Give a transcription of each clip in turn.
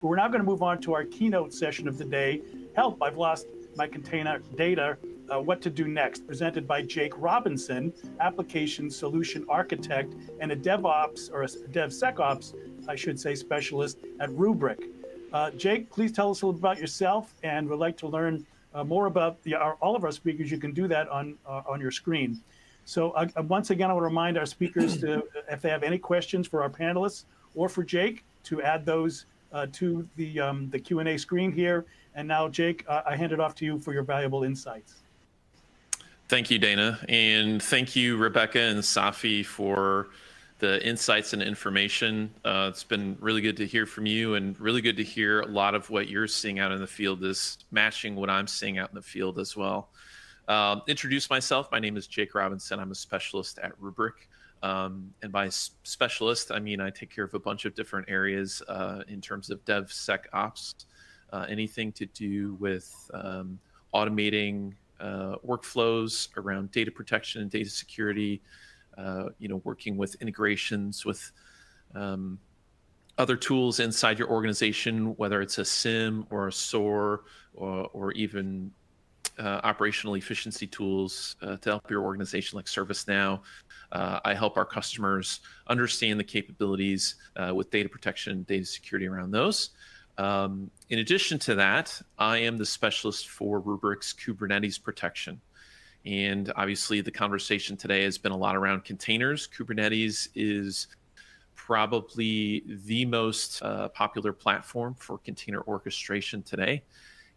But we're now going to move on to our keynote session of the day. Help, I've lost my container data. What to do next, presented by Jake Robinson, application solution architect and a DevOps or a DevSecOps, I should say, specialist at Rubrik. Jake, please tell us a little about yourself, and we'd like to learn more about all of our speakers. You can do that on your screen. So once again, I will remind our speakers to, if they have any questions for our panelists or for Jake, to add those to the Q&A screen here. And now, Jake, I hand it off to you for your valuable insights. Thank you, Dana. And thank you, Rebecca and Safi, for the insights and information. It's been really good to hear from you, and really good to hear a lot of what you're seeing out in the field is matching what I'm seeing out in the field as well. Introduce myself. My name is Jake Robinson. I'm a specialist at Rubrik. And by specialist, I mean I take care of a bunch of different areas in terms of DevSecOps, anything to do with automating workflows around data protection and data security, working with integrations with other tools inside your organization, whether it's a SIM or a SOAR or even operational efficiency tools to help your organization like ServiceNow. I help our customers understand the capabilities with data protection and data security around those. In addition to that, I am the specialist for Rubrik's Kubernetes protection. And obviously the conversation today has been a lot around containers. Kubernetes is probably the most popular platform for container orchestration today.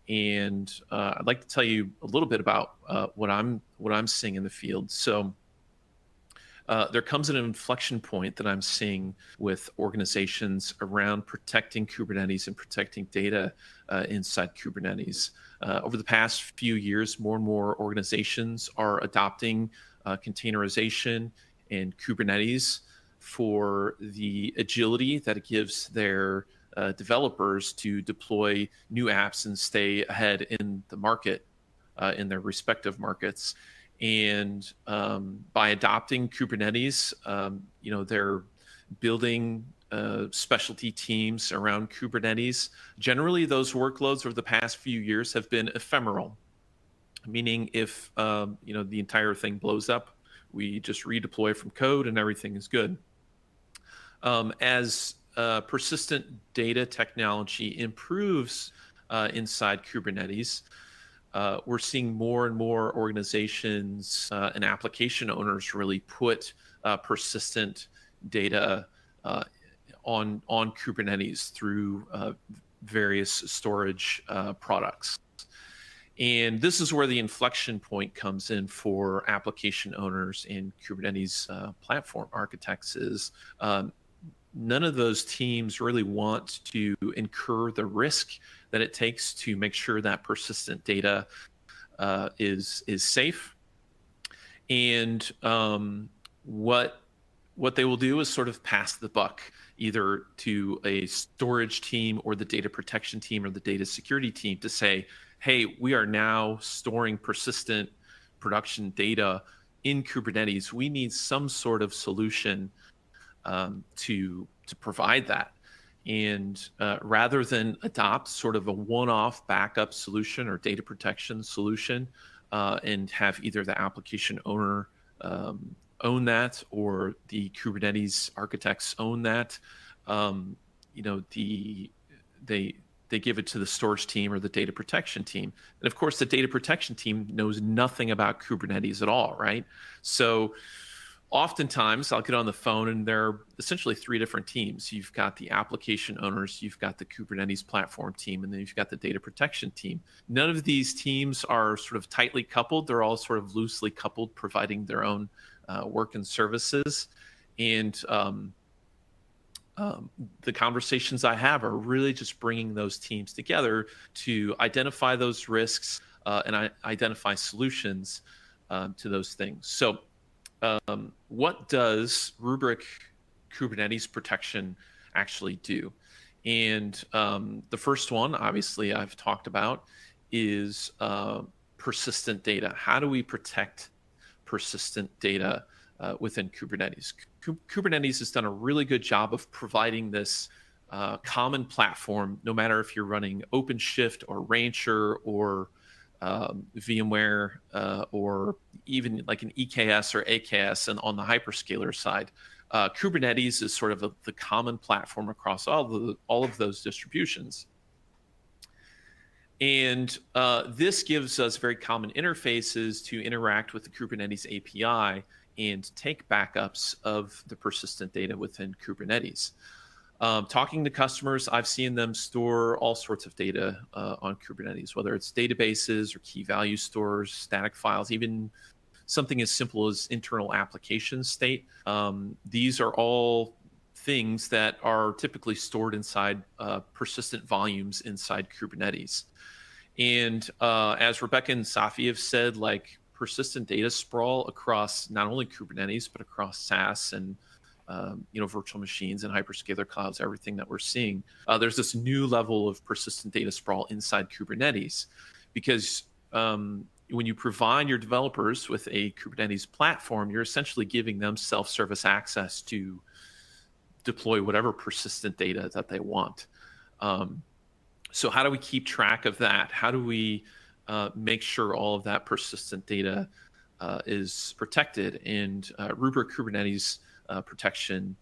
And I'd like to tell you a little bit about what I'm seeing in the field. So there comes an inflection point that I'm seeing with organizations around protecting Kubernetes and protecting data inside Kubernetes. Over the past few years, more and more organizations are adopting containerization and Kubernetes for the agility that it gives their developers to deploy new apps and stay ahead in the market, in their respective markets. And by adopting Kubernetes, they're building specialty teams around Kubernetes. Generally, those workloads over the past few years have been ephemeral, meaning if the entire thing blows up, we just redeploy from code and everything is good. As persistent data technology improves inside Kubernetes, we're seeing more and more organizations and application owners really put persistent data on Kubernetes through various storage products. And this is where the inflection point comes in for application owners and Kubernetes platform architects is none of those teams really want to incur the risk that it takes to make sure that persistent data is safe. And what they will do is sort of pass the buck either to a storage team or the data protection team or the data security team to say, hey, we are now storing persistent production data in Kubernetes. We need some sort of solution to provide that. And rather than adopt sort of a one-off backup solution or data protection solution and have either the application owner own that or the Kubernetes architects own that, they give it to the storage team or the data protection team. And of course, the data protection team knows nothing about Kubernetes at all, right? So oftentimes I'll get on the phone and there are essentially three different teams. You've got the application owners, you've got the Kubernetes platform team, and then you've got the data protection team. None of these teams are sort of tightly coupled. They're all sort of loosely coupled, providing their own work and services. And the conversations I have are really just bringing those teams together to identify those risks and identify solutions to those things. So what does Rubrik Kubernetes protection actually do? And the first one, obviously, I've talked about is persistent data. How do we protect persistent data within Kubernetes? Kubernetes has done a really good job of providing this common platform, no matter if you're running OpenShift or Rancher or VMware or even like an EKS or AKS, and on the hyperscaler side. Kubernetes is sort of the common platform across all of those distributions. And this gives us very common interfaces to interact with the Kubernetes API and take backups of the persistent data within Kubernetes. Talking to customers, I've seen them store all sorts of data on Kubernetes, whether it's databases or key value stores, static files, even something as simple as internal application state. These are all things that are typically stored inside persistent volumes inside Kubernetes. And as Rebecca and Safi have said, like persistent data sprawl across not only Kubernetes, but across SaaS and virtual machines and hyperscaler clouds, everything that we're seeing. There's this new level of persistent data sprawl inside Kubernetes because when you provide your developers with a Kubernetes platform, you're essentially giving them self-service access to deploy whatever persistent data that they want. So how do we keep track of that? How do we make sure all of that persistent data is protected? And Rubrik Kubernetes protection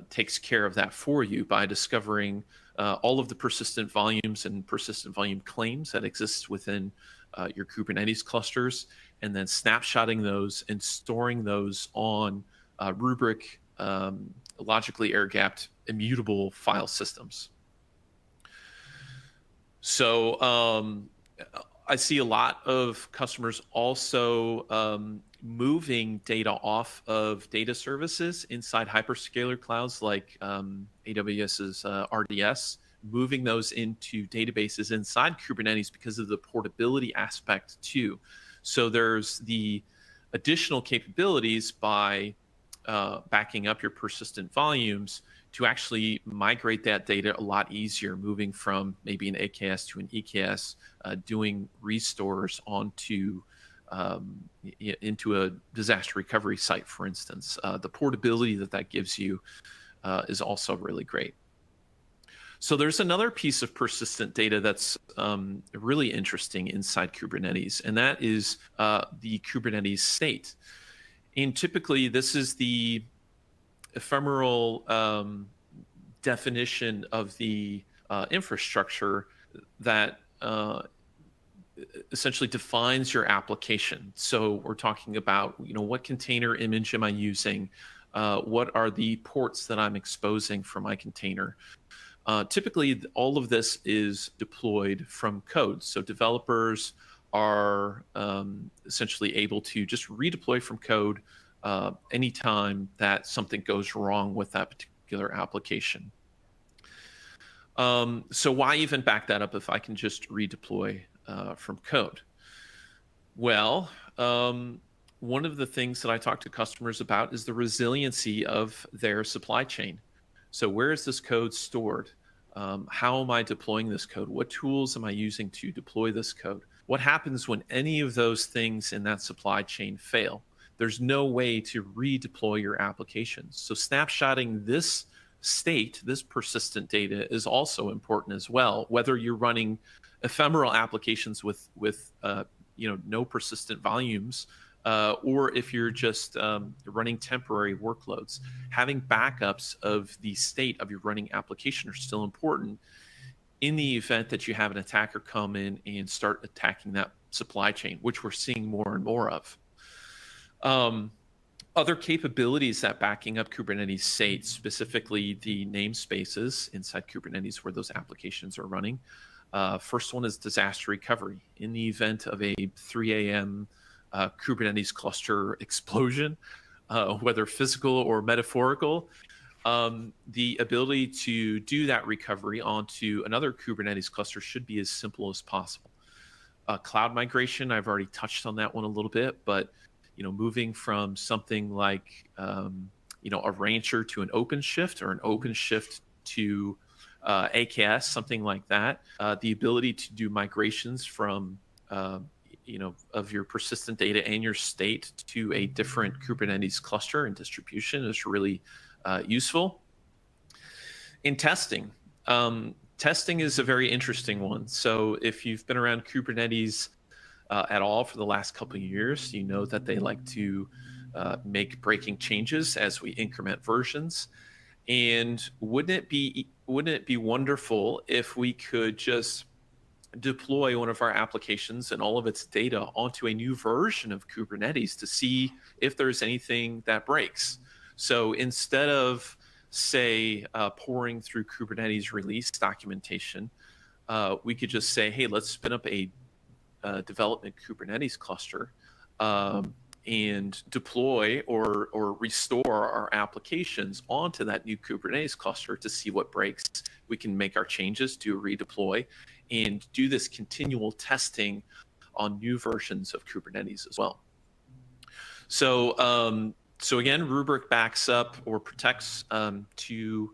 takes care of that for you by discovering all of the persistent volumes and persistent volume claims that exist within your Kubernetes clusters, and then snapshotting those and storing those on Rubrik logically air-gapped immutable file systems. So I see a lot of customers also moving data off of data services inside hyperscaler clouds like AWS's RDS, moving those into databases inside Kubernetes because of the portability aspect too. So there's the additional capabilities by backing up your persistent volumes to actually migrate that data a lot easier, moving from maybe an AKS to an EKS, doing restores onto into a disaster recovery site, for instance. The portability that gives you is also really great. So there's another piece of persistent data that's really interesting inside Kubernetes, and that is the Kubernetes state. And typically, this is the ephemeral definition of the infrastructure that essentially defines your application. So we're talking about, what container image am I using? What are the ports that I'm exposing for my container? Typically, all of this is deployed from code. So developers are essentially able to just redeploy from code anytime that something goes wrong with that particular application. So why even back that up if I can just redeploy from code? Well, one of the things that I talk to customers about is the resiliency of their supply chain. So where is this code stored? How am I deploying this code? What tools am I using to deploy this code? What happens when any of those things in that supply chain fail? There's no way to redeploy your applications. So snapshotting this state, this persistent data, is also important as well, whether you're running ephemeral applications with no persistent volumes, or if you're just running temporary workloads. Having backups of the state of your running application are still important in the event that you have an attacker come in and start attacking that supply chain, which we're seeing more and more of. Other capabilities that backing up Kubernetes state, specifically the namespaces inside Kubernetes where those applications are running. First one is disaster recovery. In the event of a 3 a.m. Kubernetes cluster explosion, whether physical or metaphorical, the ability to do that recovery onto another Kubernetes cluster should be as simple as possible. Cloud migration, I've already touched on that one a little bit, but moving from something like a Rancher to an OpenShift, or an OpenShift to AKS, something like that. The ability to do migrations from of your persistent data and your state to a different Kubernetes cluster and distribution is really useful. In testing, Testing is a very interesting one. So if you've been around Kubernetes at all for the last couple of years, you know that they like to make breaking changes as we increment versions. And wouldn't it be wonderful if we could just deploy one of our applications and all of its data onto a new version of Kubernetes to see if there's anything that breaks? So instead of, say, pouring through Kubernetes release documentation, we could just say, hey, let's spin up a development Kubernetes cluster and deploy or restore our applications onto that new Kubernetes cluster to see what breaks. We can make our changes, do a redeploy, and do this continual testing on new versions of Kubernetes as well. So, so again, Rubrik backs up or protects two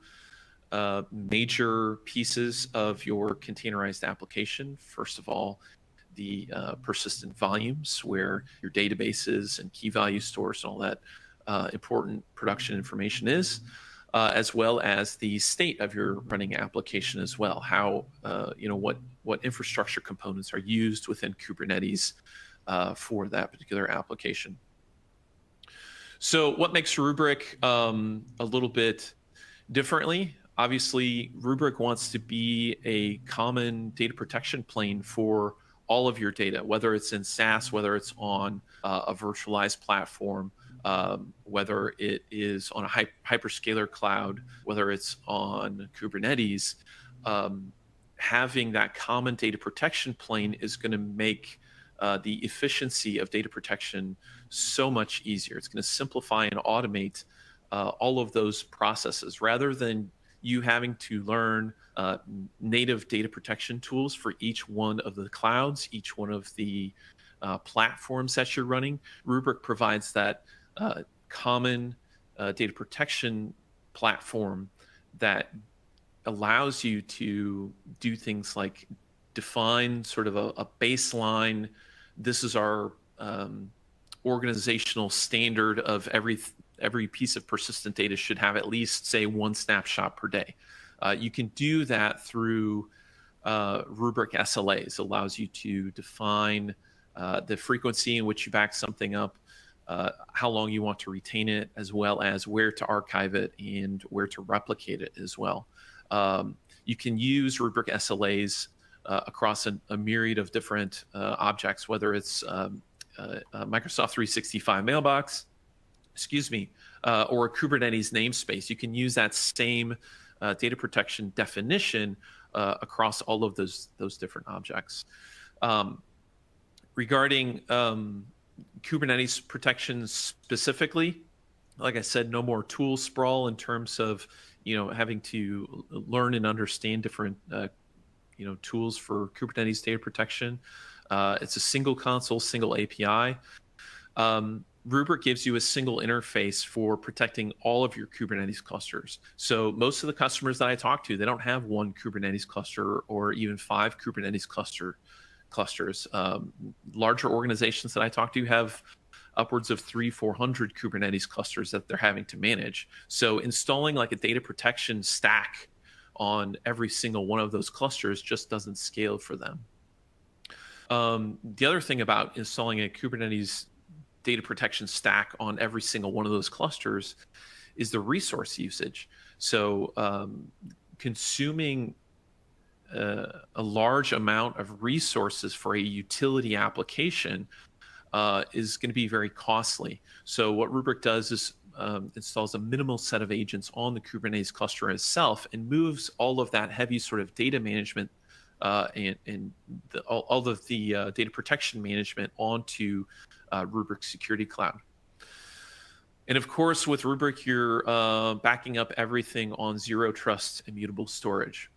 major pieces of your containerized application. First of all, the persistent volumes, where your databases and key value stores and all that important production information is, as well as the state of your running application as well. How, what infrastructure components are used within Kubernetes for that particular application. So what makes Rubrik a little bit differently? Obviously, Rubrik wants to be a common data protection plane for all of your data, whether it's in SaaS, whether it's on a virtualized platform, whether it is on a hyperscaler cloud, whether it's on Kubernetes. Having that common data protection plane is going to make the efficiency of data protection so much easier. It's going to simplify and automate all of those processes, rather than you having to learn native data protection tools for each one of the clouds, each one of the platforms that you're running. Rubrik provides that common data protection platform that allows you to do things like define sort of a baseline. This is our organizational standard of every piece of persistent data should have at least, say, one snapshot per day. You can do that through Rubrik SLAs. Allows you to define the frequency in which you back something up, how long you want to retain it, as well as where to archive it and where to replicate it as well. You can use Rubrik SLAs across a myriad of different objects, whether it's Microsoft 365 mailbox, or a Kubernetes namespace. You can use that same data protection definition across all of those different objects. Regarding Kubernetes protection specifically, like I said, no more tool sprawl in terms of having to learn and understand different tools for Kubernetes data protection. It's a single console, single API. Rubrik gives you a single interface for protecting all of your Kubernetes clusters. So most of the customers that I talk to, they don't have one Kubernetes cluster or even 5 Kubernetes clusters. Larger organizations that I talk to have upwards of 300-400 Kubernetes clusters that they're having to manage. So installing like a data protection stack on every single one of those clusters just doesn't scale for them. The other thing about installing a Kubernetes data protection stack on every single one of those clusters is the resource usage. So consuming a large amount of resources for a utility application is going to be very costly. So what Rubrik does is installs a minimal set of agents on the Kubernetes cluster itself and moves all of that heavy sort of data management and all of the data protection management onto Rubrik Security Cloud. And of course, with Rubrik, you're backing up everything on zero trust immutable storage,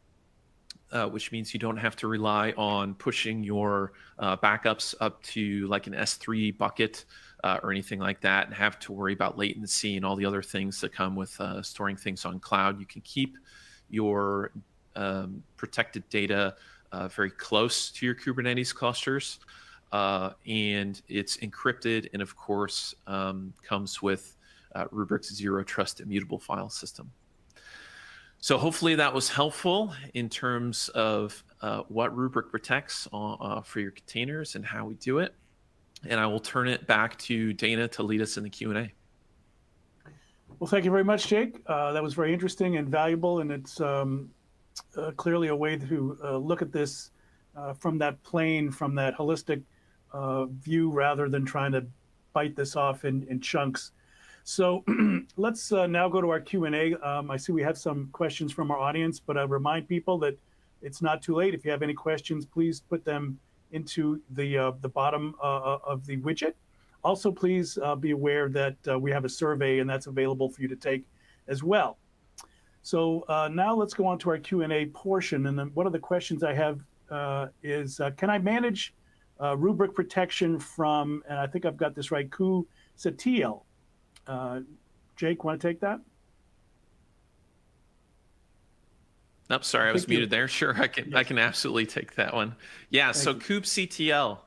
which means you don't have to rely on pushing your backups up to like an S3 bucket or anything like that and have to worry about latency and all the other things that come with storing things on cloud. You can keep your protected data very close to your Kubernetes clusters, and it's encrypted, and of course comes with Rubrik's zero trust immutable file system. So hopefully that was helpful in terms of what Rubrik protects for your containers and how we do it. And I will turn it back to Dana to lead us in the Q&A. Well, thank you very much, Jake. That was very interesting and valuable, and it's clearly a way to look at this from that plane, from that holistic view, rather than trying to bite this off in chunks. So let's now go to our Q&A. I see we have some questions from our audience, but I remind people that it's not too late. If you have any questions, please put them into the bottom of the widget. Also, please be aware that we have a survey, and that's available for you to take as well. So now let's go on to our Q&A portion. And then one of the questions I have is, can I manage Rubrik protection from, and I think I've got this right, kubectl? Jake, want to take that? Nope, sorry, I was muted there. Sure, I can absolutely take that one. Yeah, so kubectl.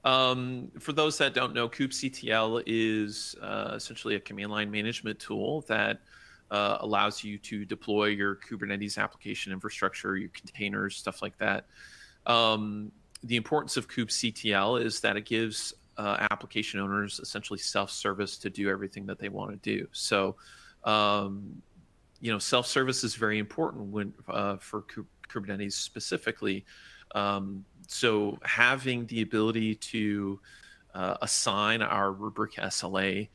For those that don't know, kubectl is essentially a command line management tool that allows you to deploy your Kubernetes application infrastructure, your containers, stuff like that. The importance of kubectl is that it gives application owners essentially self-service to do everything that they want to do. So, self-service is very important for Kubernetes specifically. So having the ability to assign our Rubrik SLA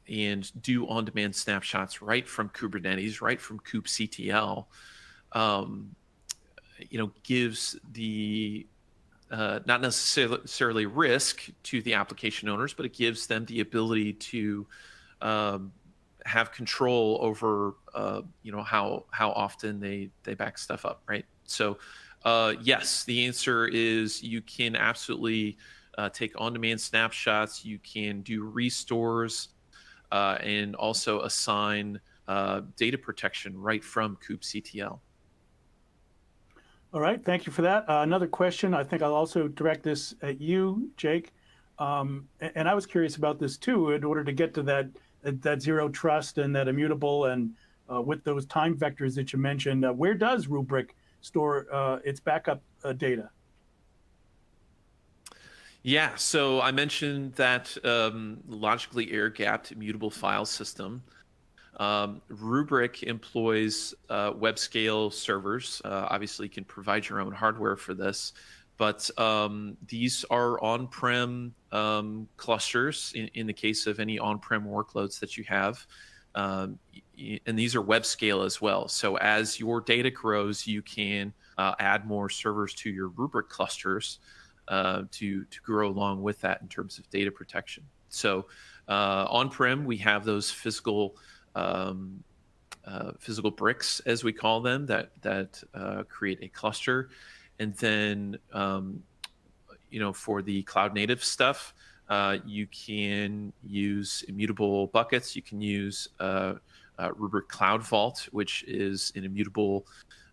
and do on-demand snapshots right from Kubernetes, right from kubectl, gives the not necessarily risk to the application owners, but it gives them the ability to have control over how often they back stuff up, right? So yes, the answer is you can absolutely take on-demand snapshots. You can do restores and also assign data protection right from kubectl. All right, thank you for that. Another question, I think I'll also direct this at you, Jake. And I was curious about this too, in order to get to that zero trust and that immutable, and with those time vectors that you mentioned, where does Rubrik store its backup data? Yeah, so I mentioned that logically air-gapped immutable file system. Rubrik employs web-scale servers. Obviously, you can provide your own hardware for this, but these are on-prem clusters in the case of any on-prem workloads that you have. And these are web-scale as well. So as your data grows, you can add more servers to your Rubrik clusters to grow along with that in terms of data protection. So on-prem, we have those physical bricks, as we call them, that create a cluster. And then, for the cloud native stuff, you can use immutable buckets. You can use Rubrik Cloud Vault, which is an immutable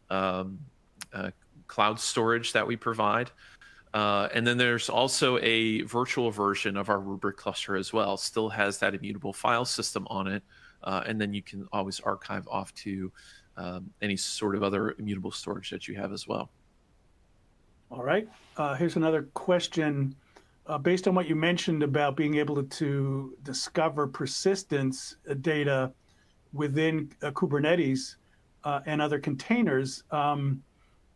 cloud storage that we provide. And then there's also a virtual version of our Rubrik cluster as well. Still has that immutable file system on it. And then you can always archive off to any sort of other immutable storage that you have as well. All right. Here's another question. Based on what you mentioned about being able to discover persistence data within Kubernetes and other containers,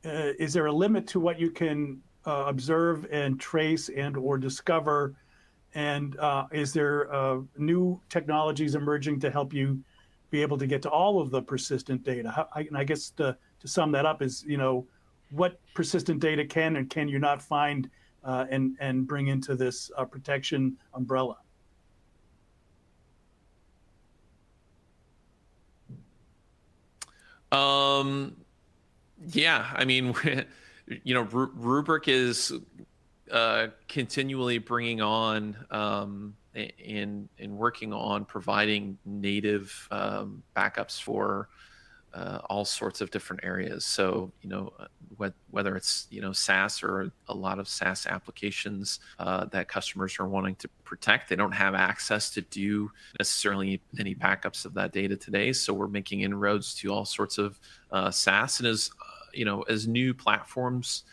is there a limit to what you can observe and trace and or discover? And is there new technologies emerging to help you be able to get to all of the persistent data? And I guess to sum that up is, what persistent data can and can you not find and bring into this protection umbrella? Yeah, I mean, Rubrik is continually bringing on and working on providing native backups for all sorts of different areas. So, whether it's SaaS or a lot of SaaS applications that customers are wanting to protect. They don't have access to do necessarily any backups of that data today. So we're making inroads to all sorts of SaaS. And as new platforms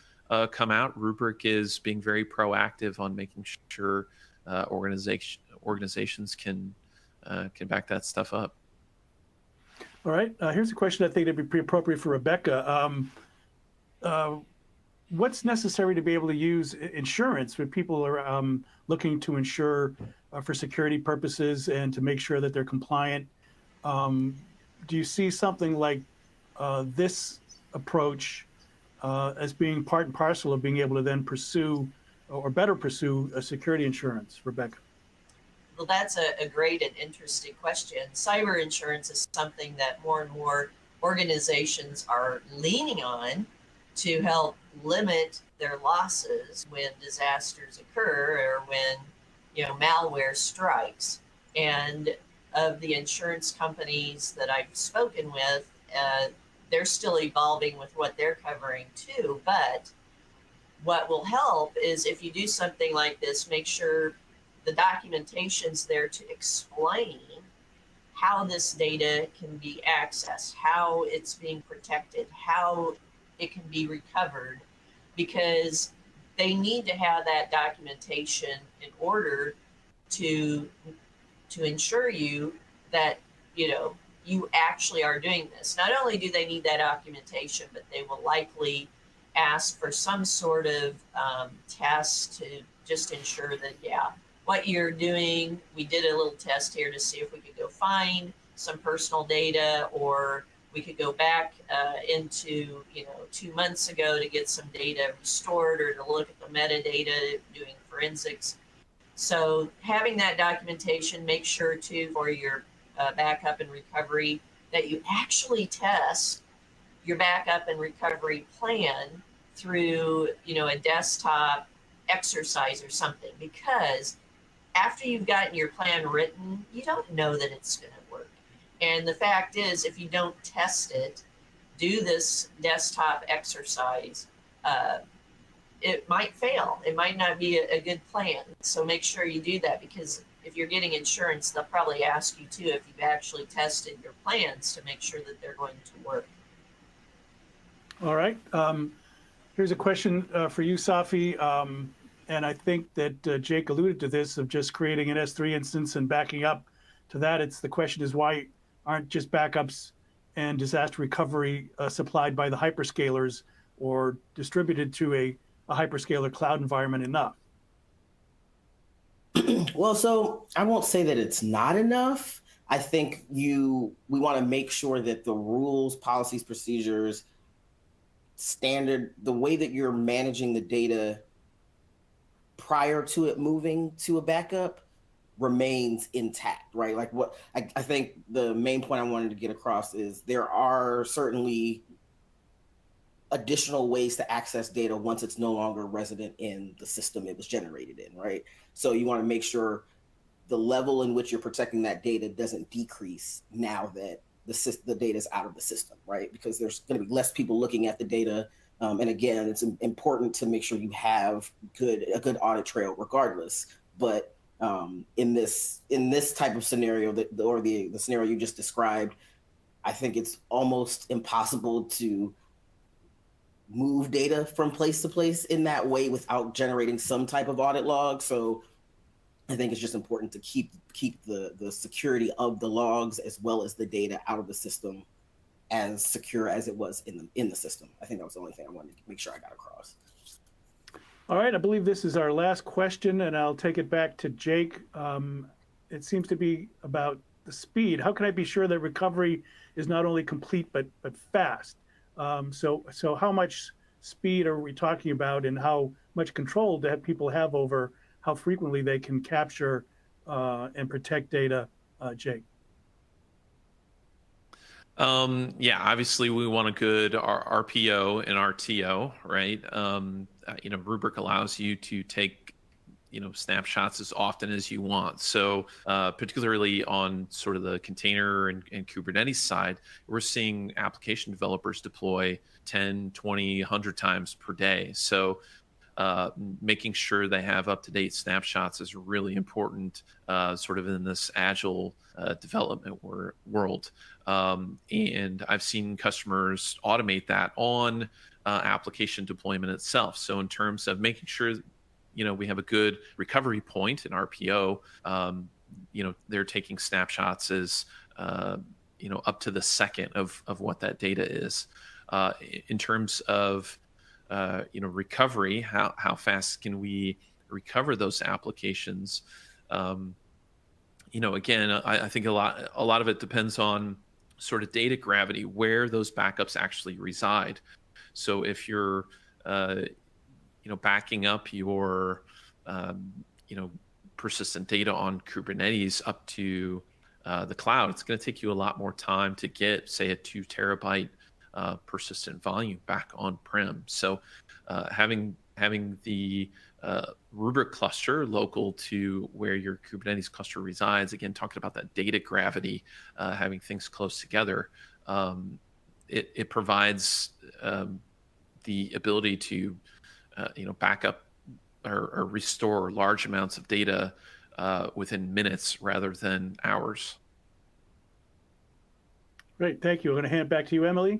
come out, Rubrik is being very proactive on making sure organizations can back that stuff up. All right. Here's a question I think that'd be pretty appropriate for Rebecca. What's necessary to be able to use insurance when people are looking to insure for security purposes and to make sure that they're compliant? Do you see something like this approach as being part and parcel of being able to then pursue or better pursue a security insurance, Rebecca? Well, that's a great and interesting question. Cyber insurance is something that more and more organizations are leaning on to help limit their losses when disasters occur or when malware strikes. And of the insurance companies that I've spoken with, they're still evolving with what they're covering too. But what will help is if you do something like this, make sure the documentation's there to explain how this data can be accessed, how it's being protected, how it can be recovered, because they need to have that documentation in order to ensure you that you actually are doing this. Not only do they need that documentation, but they will likely ask for some sort of test to just ensure that, what you're doing, we did a little test here to see if we could go find some personal data, or we could go back into 2 months ago to get some data restored, or to look at the metadata doing forensics. So having that documentation, make sure too for your backup and recovery that you actually test your backup and recovery plan through a desktop exercise or something, because after you've gotten your plan written, you don't know that it's going to work. And the fact is, if you don't test it, do this desktop exercise, it might fail. It might not be a good plan. So make sure you do that, because if you're getting insurance, they'll probably ask you too if you've actually tested your plans to make sure that they're going to work. All right. Here's a question for you, Safi. And I think that Jake alluded to this, of just creating an S3 instance and backing up to that. The question is, why aren't just backups and disaster recovery supplied by the hyperscalers or distributed to a hyperscaler cloud environment enough? Well, so I won't say that it's not enough. I think we want to make sure that the rules, policies, procedures, standard, the way that you're managing the data prior to it moving to a backup remains intact, right? Like what I think the main point I wanted to get across is there are certainly additional ways to access data once it's no longer resident in the system it was generated in, right? So you want to make sure the level in which you're protecting that data doesn't decrease now that the data is out of the system, right? Because there's going to be less people looking at the data. And again, it's important to make sure you have a good audit trail regardless. But in this type of scenario, the scenario you just described, I think it's almost impossible to move data from place to place in that way without generating some type of audit log. So I think it's just important to keep the security of the logs as well as the data out of the system as secure as it was in the system. I think that was the only thing I wanted to make sure I got across. All right, I believe this is our last question, and I'll take it back to Jake. It seems to be about the speed. How can I be sure that recovery is not only complete but fast? So how much speed are we talking about, and how much control do people have over how frequently they can capture and protect data, Jake? Obviously we want a good RPO and RTO, right? Rubrik allows you to take snapshots as often as you want. So particularly on sort of the container and Kubernetes side, we're seeing application developers deploy 10, 20, 100 times per day. So making sure they have up-to-date snapshots is really important sort of in this agile development world. And I've seen customers automate that on application deployment itself. So in terms of making sure we have a good recovery point in RPO, they're taking snapshots as up to the second of what that data is. In terms of recovery, how fast can we recover those applications? Again, I think a lot of it depends on sort of data gravity, where those backups actually reside. So if you're backing up your persistent data on Kubernetes up to the cloud, it's going to take you a lot more time to get, say, a 2 terabyte persistent volume back on-prem. So having the Rubrik cluster local to where your Kubernetes cluster resides, again, talking about that data gravity, having things close together, it provides the ability to back up or restore large amounts of data within minutes rather than hours. Great, thank you. I'm going to hand it back to you, Emily.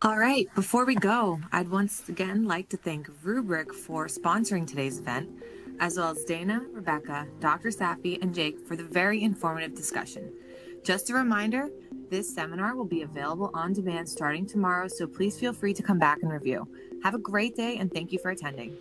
All right, before we go, I'd once again like to thank Rubrik for sponsoring today's event, as well as Dana, Rebecca, Dr. Safi, and Jake for the very informative discussion. Just a reminder, this seminar will be available on demand starting tomorrow, so please feel free to come back and review. Have a great day, and thank you for attending.